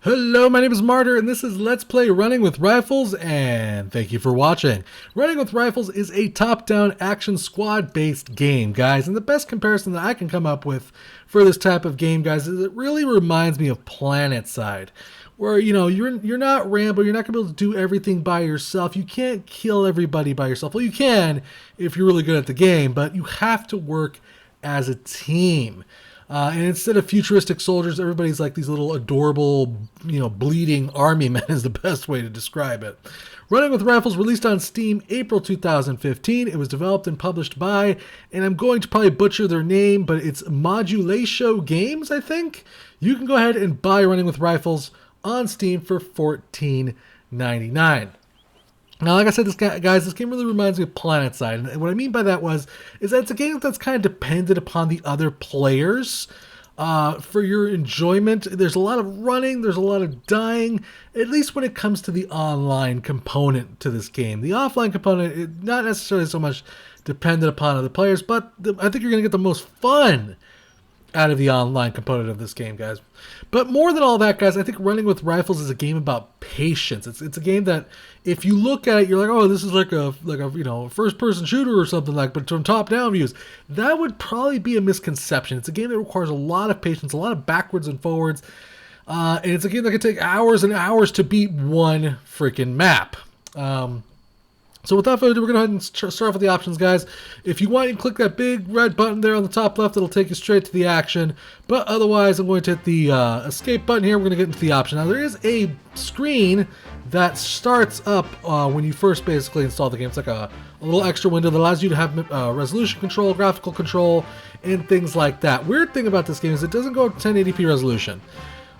Hello, my name is Martyr, and this is Let's Play Running with Rifles, and thank you for watching. Running with Rifles is a top-down action squad-based game, guys, and the best comparison that I can come up with for this type of game, guys, is it really reminds me of PlanetSide, where, you know, you're not Rambo, you're not going to be able to do everything by yourself, you can't kill everybody by yourself. Well, you can if you're really good at the game, but you have to work as a team. And instead of futuristic soldiers, everybody's like these little adorable, bleeding army men is the best way to describe it. Running with Rifles released on Steam April 2015. It was developed and published by, and I'm going to probably butcher their name, but it's Modulatio Games, I think. You can go ahead and buy Running with Rifles on Steam for $14.99. Now, like I said, this game really reminds me of PlanetSide, and what I mean by that is that it's a game that's kind of dependent upon the other players for your enjoyment. There's a lot of running, there's a lot of dying, at least when it comes to the online component to this game. The offline component, not necessarily so much dependent upon other players, but I think you're going to get the most fun out of the online component of this game, guys. But more than all that, guys, I think Running with Rifles is a game about patience. It's a game that if you look at it, you're like, oh, this is like a first-person shooter or something like, but from top-down views. That would probably be a misconception. It's a game that requires a lot of patience, a lot of backwards and forwards, and it's a game that can take hours and hours to beat one freaking map. So without further ado, we're going to go ahead and start off with the options, guys. If you want, you can click that big red button there on the top left. It'll take you straight to the action. But otherwise, I'm going to hit the escape button here. We're going to get into the option. Now, there is a screen that starts up when you first basically install the game. It's like a little extra window that allows you to have resolution control, graphical control, and things like that. Weird thing about this game is it doesn't go up to 1080p resolution.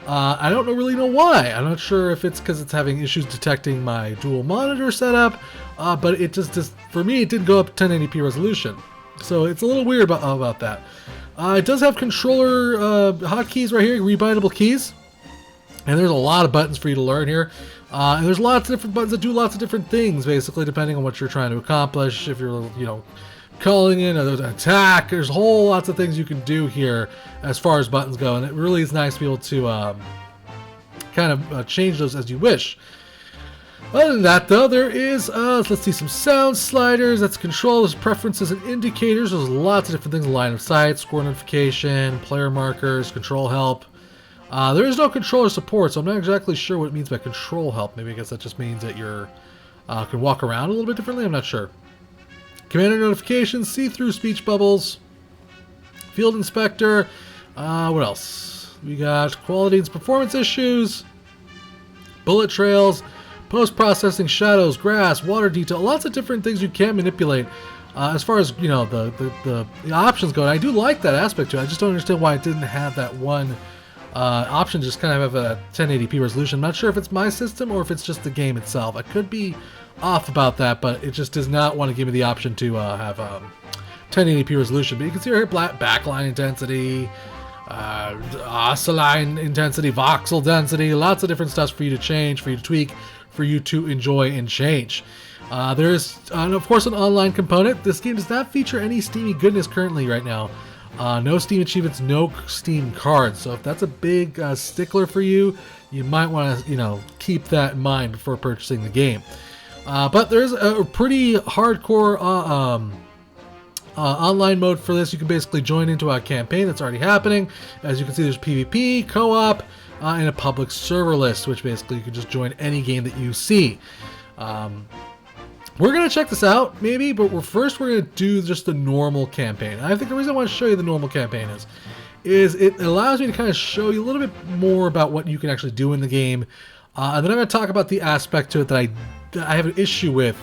I don't really know why. I'm not sure if it's because it's having issues detecting my dual monitor setup, but it just for me, it didn't go up to 1080p resolution. So it's a little weird about that. It does have controller hotkeys right here, rebindable keys. And there's a lot of buttons for you to learn here. And there's lots of different buttons that do lots of different things, basically, depending on what you're trying to accomplish. If you're, calling in an attack, there's whole lots of things you can do here as far as buttons go, and it really is nice to be able to change those as you wish. Other than that, though, there is let's see, some sound sliders. That's control, there's preferences and indicators. There's lots of different things: line of sight, score notification, player markers, control help. There is no controller support, so I'm not exactly sure what it means by control help. Maybe I guess that just means that you're can walk around a little bit differently. I'm not sure. Commander notifications, see-through speech bubbles, field inspector, what else? We got quality and performance issues, bullet trails, post-processing, shadows, grass, water detail, lots of different things you can manipulate. As far as, the options go, and I do like that aspect to it. I just don't understand why it didn't have that one option, just kind of have a 1080p resolution. I'm not sure if it's my system or if it's just the game itself. I could be off about that, but it just does not want to give me the option to have 1080p resolution. But you can see right here backline intensity, osciline intensity, voxel density, lots of different stuff for you to change, for you to tweak, for you to enjoy and change. There's, of course, an online component. This game does not feature any Steamy goodness currently right now. No Steam achievements, no Steam cards. So if that's a big stickler for you, you might want to, keep that in mind before purchasing the game. But there's a pretty hardcore online mode for this. You can basically join into a campaign that's already happening. As you can see, there's PvP, co-op, and a public server list, which basically you can just join any game that you see. We're going to check this out, maybe, but first we're going to do just the normal campaign. And I think the reason I want to show you the normal campaign is it allows me to kind of show you a little bit more about what you can actually do in the game. And then I'm going to talk about the aspect to it that I have an issue with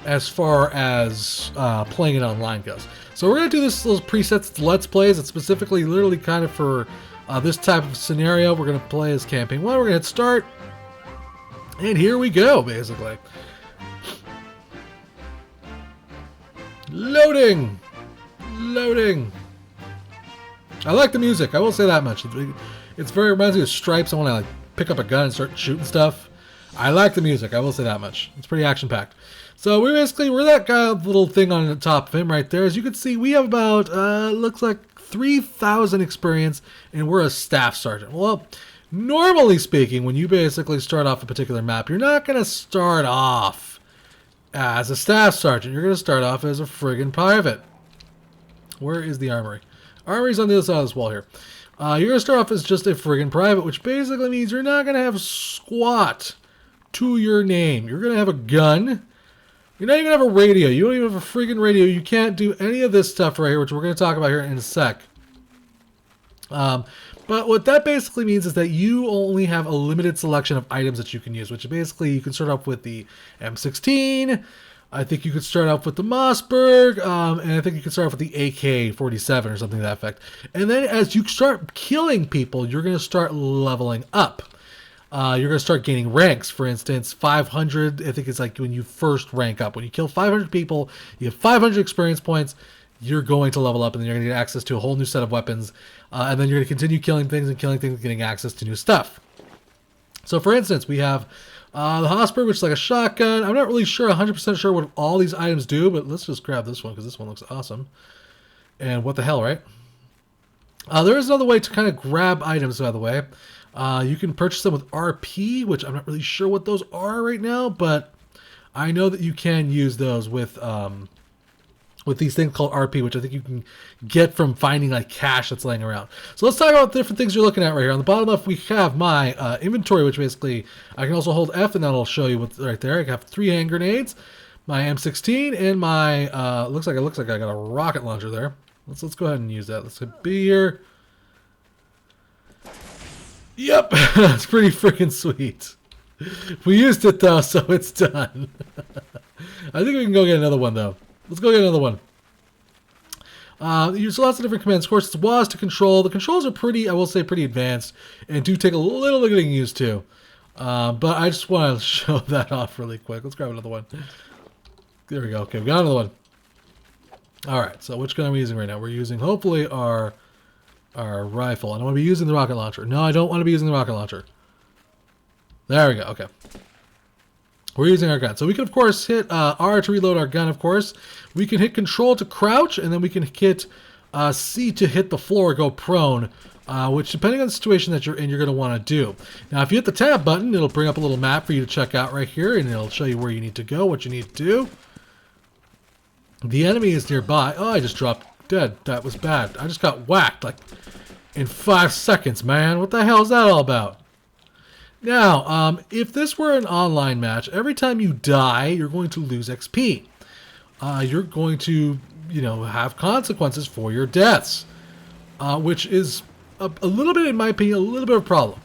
as far as playing it online goes. So we're going to do those presets, Let's Plays. It's specifically literally kind of for this type of scenario. We're going to play as campaign 1. We're going to hit start. And here we go, basically. Loading! I like the music, I will say that much. It's very reminds me of Stripes. I want to pick up a gun and start shooting stuff. I like the music, I will say that much. It's pretty action-packed. So we're that guy, little thing on the top of him right there. As you can see, we have about, looks like 3,000 experience, and we're a staff sergeant. Well, Normally speaking, when you basically start off a particular map, you're not going to start off as a staff sergeant. You're going to start off as a friggin' private. Where is the armory? Armory's on the other side of this wall here. You're going to start off as just a friggin' private, which basically means you're not going to have squat to your name. You're going to have a gun. You're not even going to have a radio. You don't even have a friggin' radio. You can't do any of this stuff right here, which we're going to talk about here in a sec. But what that basically means is that you only have a limited selection of items that you can use, which basically you can start off with the M16. I think you could start off with the Mossberg, and I think you could start off with the AK-47 or something to that effect. And then as you start killing people, you're going to start leveling up. You're going to start gaining ranks. For instance, 500, I think it's like when you first rank up. When you kill 500 people, you have 500 experience points. You're going to level up, and then you're going to get access to a whole new set of weapons. And then you're going to continue killing things and getting access to new stuff. So, for instance, we have the Hosper, which is like a shotgun. I'm not really sure, 100% sure what all these items do, but let's just grab this one because this one looks awesome. And what the hell, right? There is another way to kind of grab items, by the way. You can purchase them with RP, which I'm not really sure what those are right now, but I know that you can use those with these things called RP, which I think you can get from finding like cash that's laying around. So let's talk about the different things you're looking at right here. On the bottom left, we have my inventory, which basically I can also hold F, and that'll show you what's right there. I have 3 hand grenades, my M16, and my looks like I got a rocket launcher there. Let's go ahead and use that. Let's be here. Yep, it's pretty freaking sweet. We used it though, so it's done. I think we can go get another one though. Let's go get another one. Use lots of different commands. Of course, it's WAS to control. The controls are pretty, I will say, pretty advanced and do take a little bit of getting used to. But I just want to show that off really quick. Let's grab another one. There we go. Okay, we got another one. All right, so which gun are we using right now? We're using, hopefully, our rifle. And I want to be using the rocket launcher. No, I don't want to be using the rocket launcher. There we go. Okay. We're using our gun. So we can, of course, hit R to reload our gun, of course. We can hit Control to crouch, and then we can hit C to hit the floor, go prone, which, depending on the situation that you're in, you're going to want to do. Now, if you hit the tab button, it'll bring up a little map for you to check out right here, and it'll show you where you need to go, what you need to do. The enemy is nearby. Oh, I just dropped dead. That was bad. I just got whacked, like, in 5 seconds, man. What the hell is that all about? Now, if this were an online match, every time you die, you're going to lose XP. You're going to, have consequences for your deaths, which is a little bit, in my opinion, a little bit of a problem.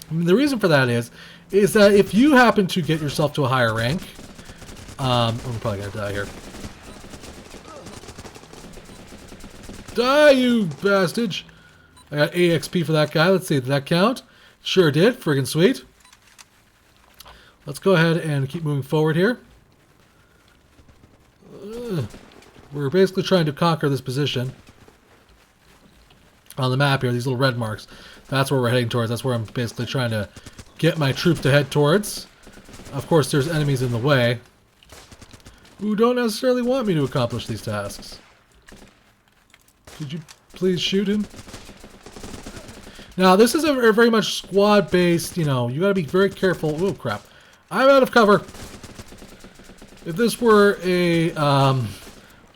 I mean, the reason for that is that if you happen to get yourself to a higher rank, I'm probably going to die here. Die, you bastard! I got 8 XP for that guy. Let's see, did that count? Sure did. Friggin' sweet. Let's go ahead and keep moving forward here. We're basically trying to conquer this position on the map here, these little red marks. That's where we're heading towards. That's where I'm basically trying to get my troops to head towards. Of course, there's enemies in the way who don't necessarily want me to accomplish these tasks. Could you please shoot him? Now, this is a very much squad-based, you gotta be very careful. Oh, crap. I'm out of cover. If this were a, oh,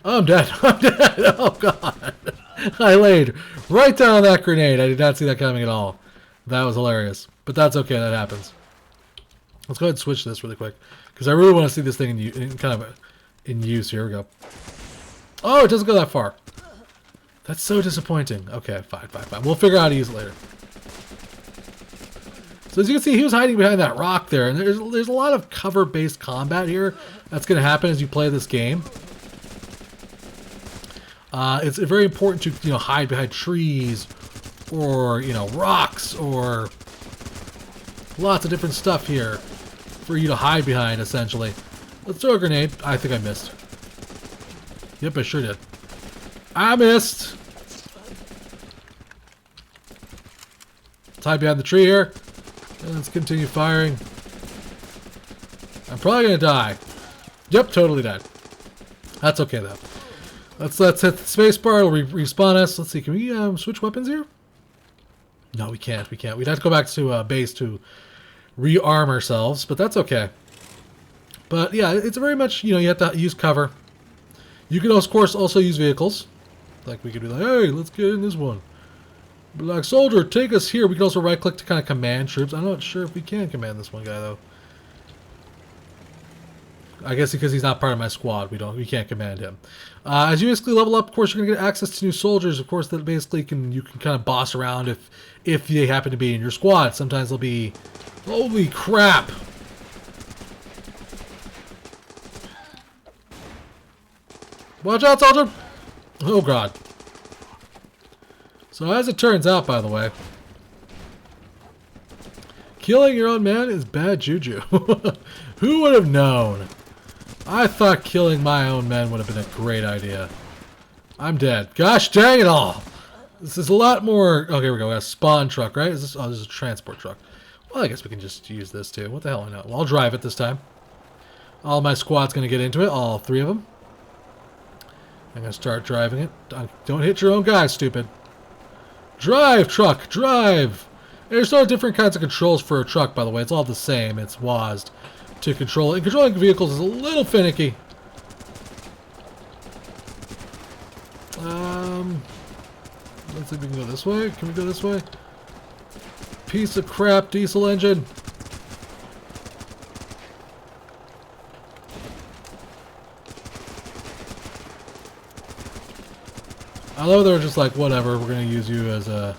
I'm dead. I'm dead. Oh, God. I laid right down on that grenade. I did not see that coming at all. That was hilarious. But that's okay. That happens. Let's go ahead and switch this really quick, because I really want to see this thing in use. Here we go. Oh, it doesn't go that far. That's so disappointing. Okay, fine. We'll figure out how to use it later. So as you can see, he was hiding behind that rock there, and there's a lot of cover-based combat here that's going to happen as you play this game. It's very important to hide behind trees or rocks or lots of different stuff here for you to hide behind, essentially. Let's throw a grenade. I think I missed. Yep, I sure did. I missed. Let's hide behind the tree here. And let's continue firing. I'm probably going to die. Yep, totally died. That's okay, though. Let's hit the space bar. It'll respawn us. Let's see. Can we switch weapons here? No, we can't. We can't. We'd have to go back to base to rearm ourselves, but that's okay. But yeah, it's very much, you know, you have to use cover. You can, of course, also use vehicles. Like we could be like, hey, let's get in this one. Be like, soldier, take us here. We can also right-click to kind of command troops. I'm not sure if we can command this one guy, though. I guess because he's not part of my squad, we can't command him. As you basically level up, of course, you're gonna get access to new soldiers. Of course, that basically you can kind of boss around if they happen to be in your squad. Sometimes they'll be, holy crap! Watch out, soldier! Oh god. So as it turns out, by the way, killing your own man is bad juju. Who would have known? I thought killing my own men would have been a great idea. I'm dead. Gosh dang it all! This is a lot more... Okay, here we go. We got a spawn truck, right? Is this... Oh, this is a transport truck. Well, I guess we can just use this too. What the hell I know? Well, I'll drive it this time. All my squad's going to get into it. All 3 of them. I'm going to start driving it. Don't hit your own guy, stupid. Drive, truck! Drive! There's no different kinds of controls for a truck, by the way. It's all the same. It's WASD to control it. And controlling vehicles is a little finicky. Let's see if we can go this way. Can we go this way? Piece of crap diesel engine. I love they're just like, whatever, we're going to use you as a...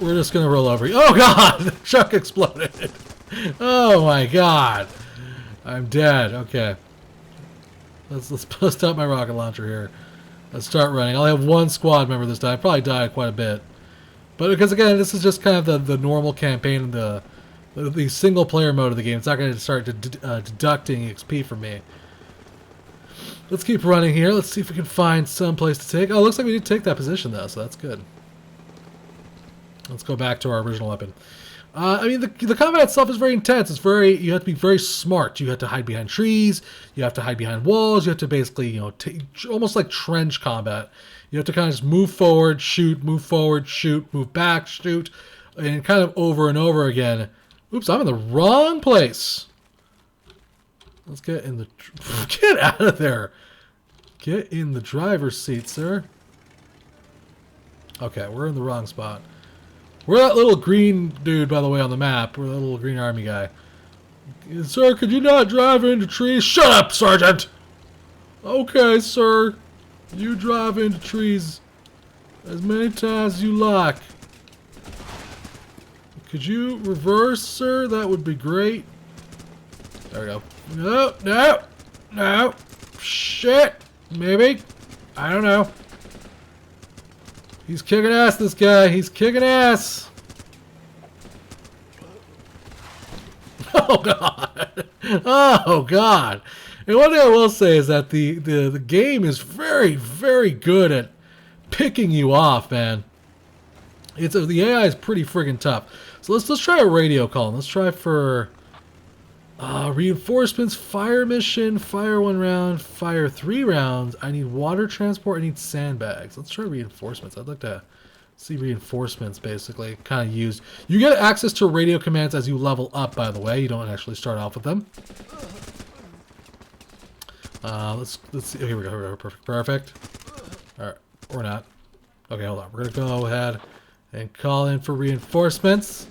We're just going to roll over you. Oh god! The truck exploded. Oh my god. I'm dead. Okay. Let's bust out my rocket launcher here. Let's start running. I'll have 1 squad member this time. Probably died quite a bit. But because again, this is just kind of the normal campaign, the single player mode of the game. It's not going to start deducting XP from me. Let's keep running here. Let's see if we can find some place to take. Oh, it looks like we did take that position though, so that's good. Let's go back to our original weapon. I mean, the combat itself is very intense. It's very, you have to be very smart. You have to hide behind trees. You have to hide behind walls. You have to basically, you know, almost like trench combat. You have to kind of just move forward, shoot, move back, shoot, and kind of over and over again. Oops, I'm in the wrong place. Let's get in the... Get out of there. Get in the driver's seat, sir. Okay, we're in the wrong spot. We're that little green dude, by the way, on the map. We're that little green army guy. Sir, could you not drive into trees? Shut up, Sergeant! Okay, sir. You drive into trees as many times as you like. Could you reverse, sir? That would be great. There we go. No, no, no. Shit. Maybe. I don't know. He's kicking ass, this guy. He's kicking ass. Oh, God. Oh, God. And one thing I will say is that the game is very, very good at picking you off, man. The AI is pretty friggin' tough. So let's try a radio call. Let's try for reinforcements, fire mission, fire 1 round, fire 3 rounds. I need water transport. I need sandbags. Let's try reinforcements. I'd like to see reinforcements basically kind of used. You get access to radio commands as you level up, by the way. You don't actually start off with them. Let's see. Okay, here we go. Perfect. All right, or not. Okay, hold on. We're gonna go ahead and call in for reinforcements.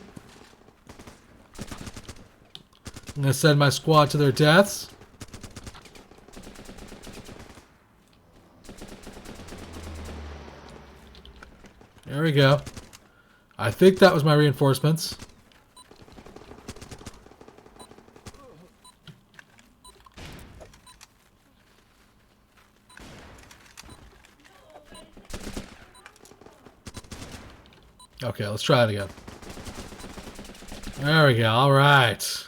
I'm going to send my squad to their deaths. There we go. I think that was my reinforcements. Okay, let's try it again. There we go. All right.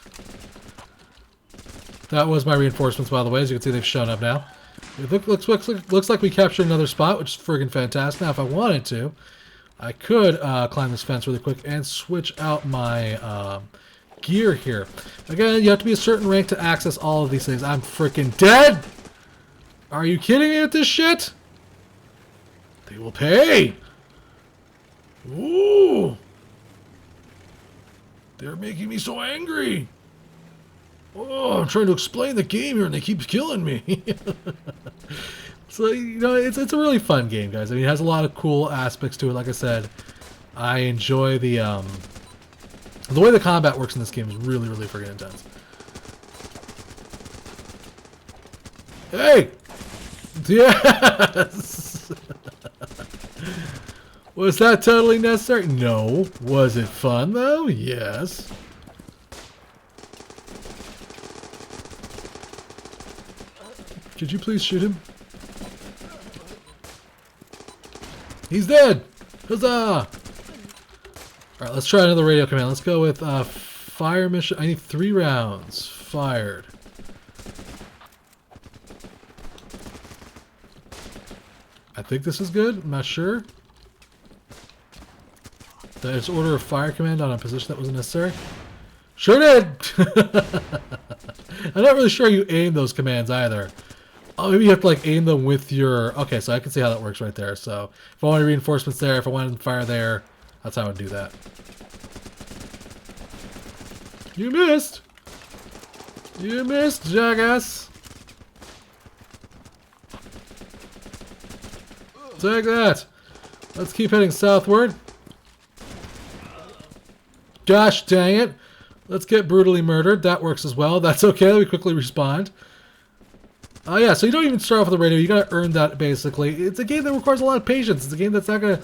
That was my reinforcements, by the way. As you can see, they've shown up now. It looks like we captured another spot, which is friggin' fantastic. Now, if I wanted to, I could climb this fence really quick and switch out my gear here. Again, you have to be a certain rank to access all of these things. I'm freaking dead! Are you kidding me with this shit? They will pay! Ooh! They're making me so angry! Oh, I'm trying to explain the game here and they keep killing me. So, you know, it's a really fun game, guys. I mean, it has a lot of cool aspects to it. Like I said, I enjoy the way the combat works in this game is really, really freaking intense. Hey! Yes! Was that totally necessary? No. Was it fun, though? Yes. Could you please shoot him? He's dead! Huzzah! Alright, let's try another radio command. Let's go with fire mission. I need 3 rounds. Fired. I think this is good. I'm not sure. Did I just order a fire command on a position that wasn't necessary? Sure did! I'm not really sure you aim those commands either. Oh, maybe you have to like aim them with your... Okay, so I can see how that works right there. So if I wanted reinforcements there, if I wanted fire there, that's how I would do that. You missed! You missed, jackass! Take that! Let's keep heading southward. Gosh dang it! Let's get brutally murdered. That works as well. That's okay. We quickly respond. Yeah, so you don't even start off with the radio. You gotta earn that, basically. It's a game that requires a lot of patience. It's a game that's not gonna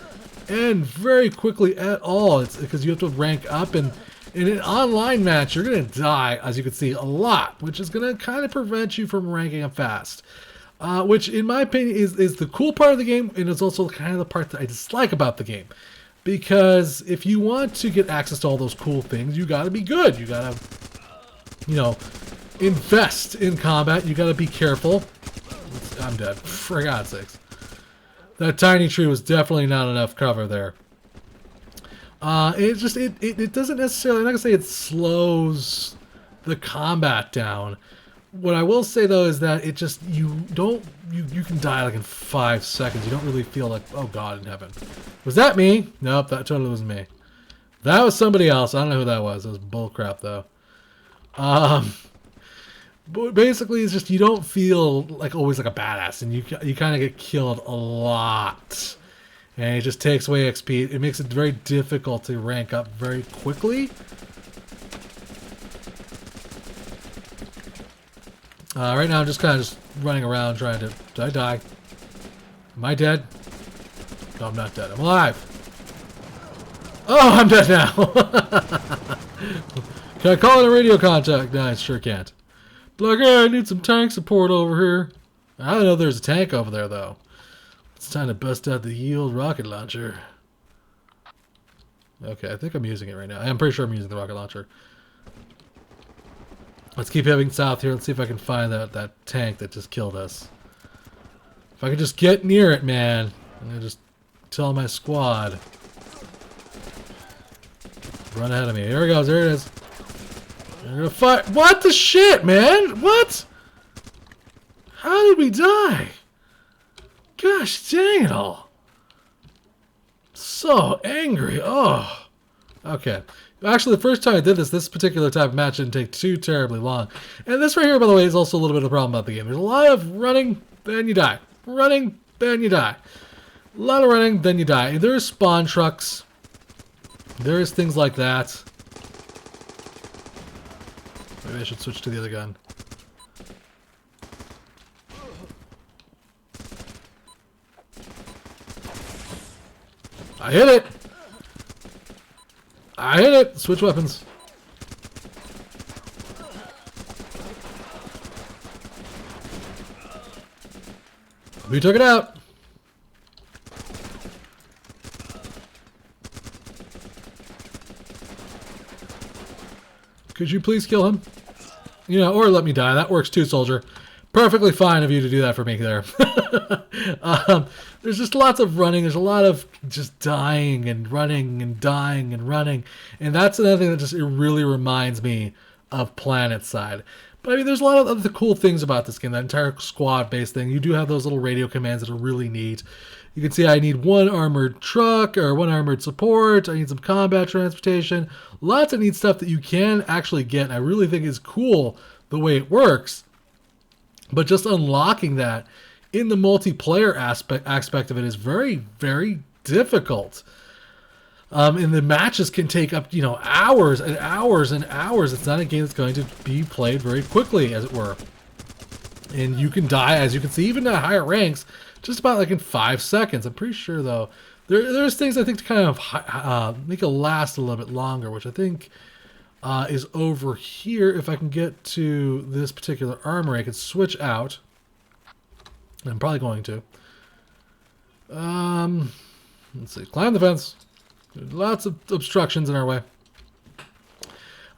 end very quickly at all. It's because you have to rank up, and in an online match, you're gonna die, as you can see, a lot, which is gonna kind of prevent you from ranking up fast. Which, in my opinion, is the cool part of the game, and it's also kind of the part that I dislike about the game. Because if you want to get access to all those cool things, you gotta be good. You gotta, you know, invest in combat. You gotta be careful. I'm dead. For God's sakes. That tiny tree was definitely not enough cover there. It doesn't necessarily, I'm not gonna say it slows the combat down. What I will say though is that it just, you can die like in 5 seconds. You don't really feel like, oh God in heaven. Was that me? Nope, that totally wasn't me. That was somebody else. I don't know who that was. It was bullcrap though. But basically, it's just you don't feel like always like a badass, and you kind of get killed a lot, and it just takes away XP. It makes it very difficult to rank up very quickly. Right now, I'm just kind of just running around trying to. Did I die? Am I dead? No, I'm not dead. I'm alive. Oh, I'm dead now. Can I call it a radio contact? No, I sure can't. Like, hey, I need some tank support over here. I don't know if there's a tank over there, though. It's time to bust out the yield rocket launcher. Okay, I think I'm using it right now. I'm pretty sure I'm using the rocket launcher. Let's keep heading south here. Let's see if I can find that tank that just killed us. If I could just get near it, man. I'm going to just tell my squad. Run ahead of me. Here it goes. There it is. They're gonna fight. What the shit, man? What? How did we die? Gosh dang it all. So angry. Oh. Okay. Actually, the first time I did this particular type of match didn't take too terribly long. And this right here, by the way, is also a little bit of a problem about the game. There's a lot of running, then you die. Running, then you die. A lot of running, then you die. There's spawn trucks. There's things like that. Maybe I should switch to the other gun. I hit it! I hit it! Switch weapons. We took it out. Could you please kill him? You know, or let me die. That works too, soldier. Perfectly fine of you to do that for me there. There's just lots of running. There's a lot of just dying and running and dying and running. And that's another thing that just it really reminds me of PlanetSide. But I mean, there's a lot of other cool things about this game. That entire squad-based thing. You do have those little radio commands that are really neat. You can see I need one armored truck or one armored support. I need some combat transportation. Lots of neat stuff that you can actually get. And I really think is cool the way it works. But just unlocking that in the multiplayer aspect of it is very, very difficult. And the matches can take up, hours and hours and hours. It's not a game that's going to be played very quickly, as it were. And you can die, as you can see, even at higher ranks, just about like in 5 seconds. I'm pretty sure, though, there's things I think to kind of make it last a little bit longer, which I think is over here. If I can get to this particular armory, I can switch out. I'm probably going to. Let's see. Climb the fence. There's lots of obstructions in our way.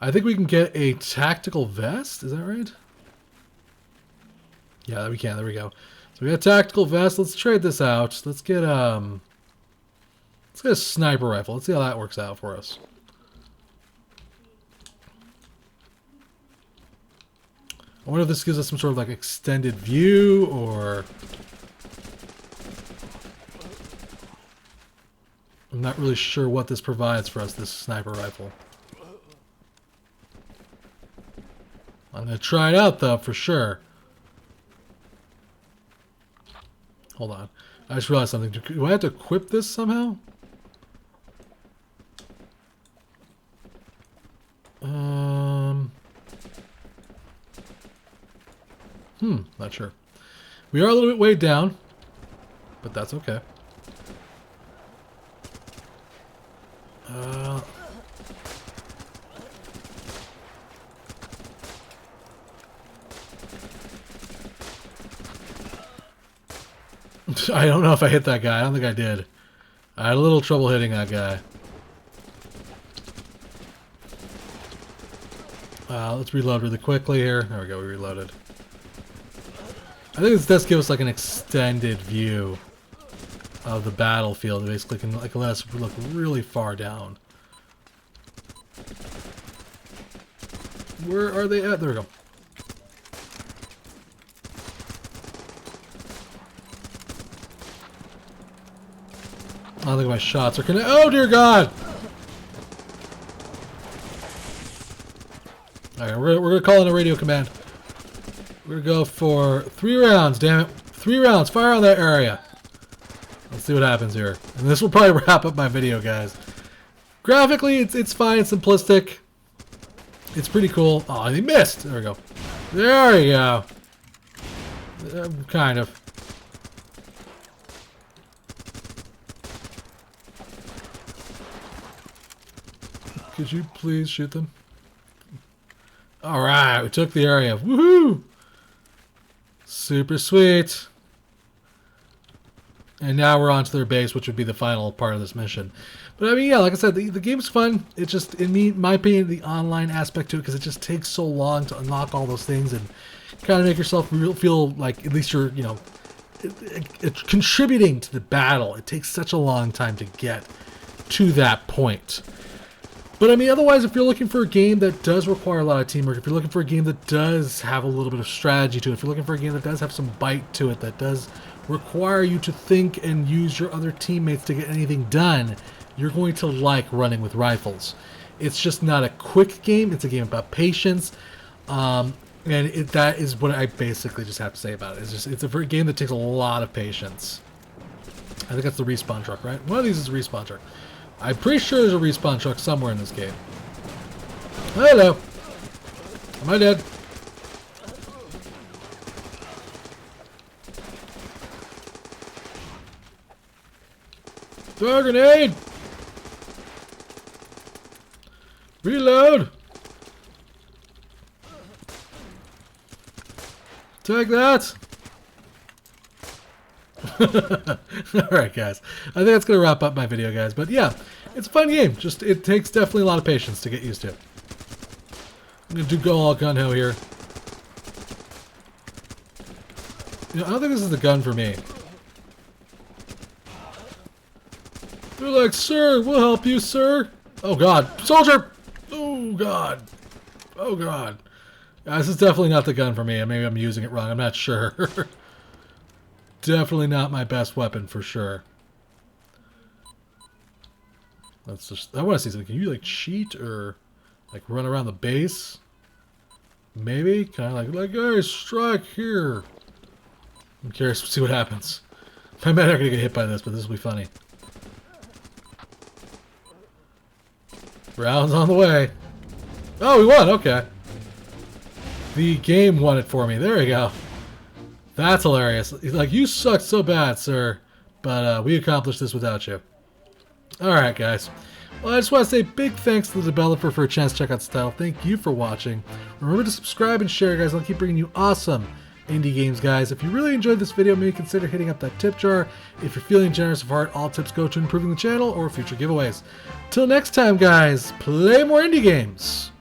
I think we can get a tactical vest. Is that right? Yeah, we can. There we go. So we got a tactical vest. Let's trade this out. Let's get a sniper rifle. Let's see how that works out for us. I wonder if this gives us some sort of like extended view or... I'm not really sure what this provides for us, this sniper rifle. I'm going to try it out, though, for sure. Hold on. I just realized something. Do I have to equip this somehow? Not sure. We are a little bit weighed down, but that's okay. I don't know if I hit that guy. I don't think I did. I had a little trouble hitting that guy. Let's reload really quickly here. There we go, we reloaded. I think this does give us like an extended view of the battlefield. It basically can like let us look really far down. Where are they at? There we go. I don't think my shots are connected. Oh dear God! Alright, we're gonna call in a radio command. We're gonna go for 3 rounds, damn it. 3 rounds, fire on that area. Let's see what happens here. And this will probably wrap up my video, guys. Graphically, it's fine, it's simplistic. It's pretty cool. Oh, he missed! There we go. There we go. Kind of. Could you please shoot them? Alright, we took the area. Woohoo! Super sweet. And now we're on to their base, which would be the final part of this mission. But I mean, yeah, like I said, the game's fun. It's just, in my opinion, the online aspect to it, because it just takes so long to unlock all those things and kind of make yourself feel like at least you're, contributing to the battle. It takes such a long time to get to that point. But I mean, otherwise, if you're looking for a game that does require a lot of teamwork, if you're looking for a game that does have a little bit of strategy to it, if you're looking for a game that does have some bite to it, that does require you to think and use your other teammates to get anything done, you're going to like running with rifles. It's just not a quick game. It's a game about patience. And that is what I basically just have to say about it. It's a game that takes a lot of patience. I think that's the respawn truck, right? One of these is a respawn truck. I'm pretty sure there's a respawn truck somewhere in this game. Hello. Am I dead? Throw a grenade! Reload! Take that! Alright, guys. I think that's going to wrap up my video, guys. But yeah, it's a fun game. Just, it takes definitely a lot of patience to get used to. I'm going to go all gun ho here. I don't think this is the gun for me. They're like, sir, we'll help you, sir. Oh, God. Soldier! Oh, God. Oh, God. This is definitely not the gun for me. Maybe I'm using it wrong. I'm not sure. definitely not my best weapon for sure. Let's just... I want to see something. Can you, like, cheat or, like, run around the base? Maybe? Kind of like, guys, strike here. I'm curious to see what happens. My men are going to get hit by this, but this will be funny. Round's on the way. Oh, we won. Okay. The game won it for me. There we go. That's hilarious. He's like, you suck so bad, sir. But we accomplished this without you. Alright, guys. Well, I just want to say big thanks to the developer for a chance to check out this title. Thank you for watching. Remember to subscribe and share, guys. I'll keep bringing you awesome indie games, guys. If you really enjoyed this video, maybe consider hitting up that tip jar. If you're feeling generous of heart, all tips go to improving the channel or future giveaways. Till next time, guys, play more indie games.